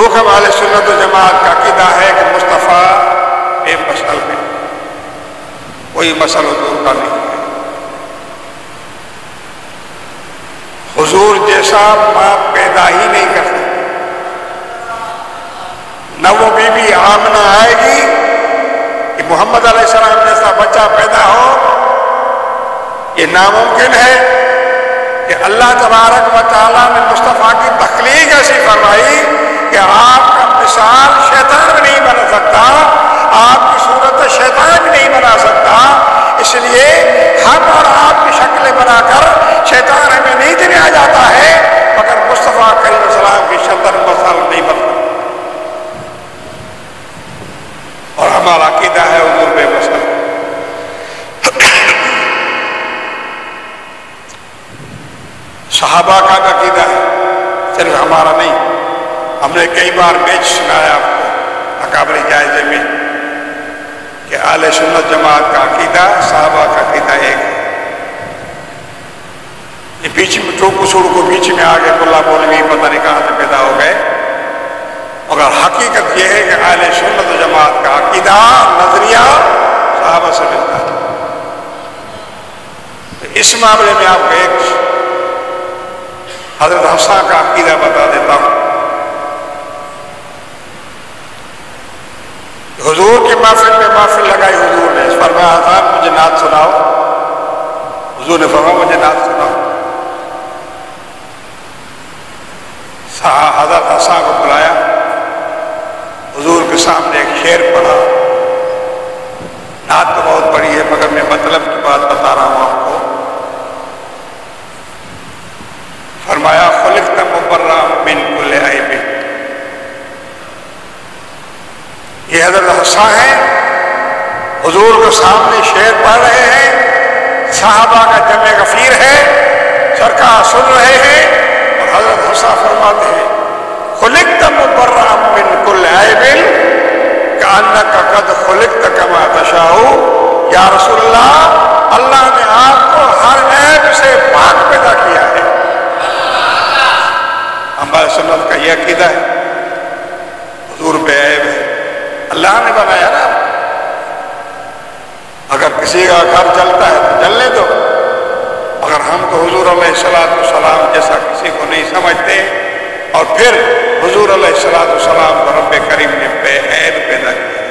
حکم اہل سنت و جماعت کا عقیدہ ہے کہ مصطفیٰ بے مثل ہے، کوئی مثل حضور کا نہیں ہے۔ حضور جیسا ماں پیدا ہی نہیں کر سکتی، نہ وہ بی بی آمنہ آئے گی کہ محمد علیہ السلام جیسا بچہ پیدا ہو، یہ ناممکن ہے۔ کہ اللہ تبارک و تعالیٰ نے مصطفیٰ کی تخلیق ایسی فرمائی کہ آپ کا مثال شیطان بھی نہیں بنا سکتا، آپ کی صورت شیطان بھی نہیں بنا سکتا، اس لیے ہم اور آپ کی شکلیں بنا کر شیطان ہمیں نہیں دینے آ جاتا ہے، مگر مصطفیٰ کریم صلی اللہ علیہ وسلم کی شکل مثال نہیں بنتا۔ اور ہمارا عقیدہ ہے حضور بے مثل۔ صحابہ کا عقیدہ ہے، صرف ہمارا نہیں۔ ہم نے کئی بار بیچ سنایا آپ کو اکابر جائزے میں کہ اہل سنت جماعت کا عقیدہ صحابہ کا عقیدہ ایک ہے۔ یہ بیچ میں ٹوک اصول کو بیچ میں آگے کلا مولوی پتہ نہیں کہاں سے پیدا ہو گئے، مگر حقیقت یہ ہے کہ اہل سنت جماعت کا عقیدہ نظریہ صحابہ سے ملتا ہے۔ تو اس معاملے میں آپ کو ایک حضرت حفصہ کا عقیدہ بتا دیتا ہوں۔ حضور کی محفل میں محفل لگائی حضور نے، اس فرمایا حضرت مجھے نعت سناؤ، حضور نے فرمایا مجھے نعت سناؤ۔ حضرت حفصہ کو بلایا، حضور کے سامنے ایک شعر پڑھا۔ نعت تو بہت بڑی ہے مگر میں مطلب کی بات بتا رہا ہوں آپ کو۔ فرمایا خلقت مبرأ من کل عیب۔ یہ حضرت حفصہ ہیں، حضور کے سامنے شعر پڑھ رہے ہیں، صحابہ کا جمع غفیر ہے، سرکار سن رہے ہیں، اور حضرت حفصہ فرماتے ہیں خلقت مبرأ من کل عیب کأنک قد خلقت کما تشاء۔ یا رسول اللہ، اللہ نے آپ کو ہر عیب سے پاک پیدا کیا ہے۔ ہمارے سنت کا یہ عقیدہ ہے حضور بے عیب ہے، اللہ نے بنایا نا۔ اگر کسی کا گھر جلتا ہے تو جلنے دو، مگر ہم تو حضور علیہ السلام جیسا کسی کو نہیں سمجھتے، اور پھر حضور علیہ السلام کو رب کریم نے بے عیب پیدا کیا۔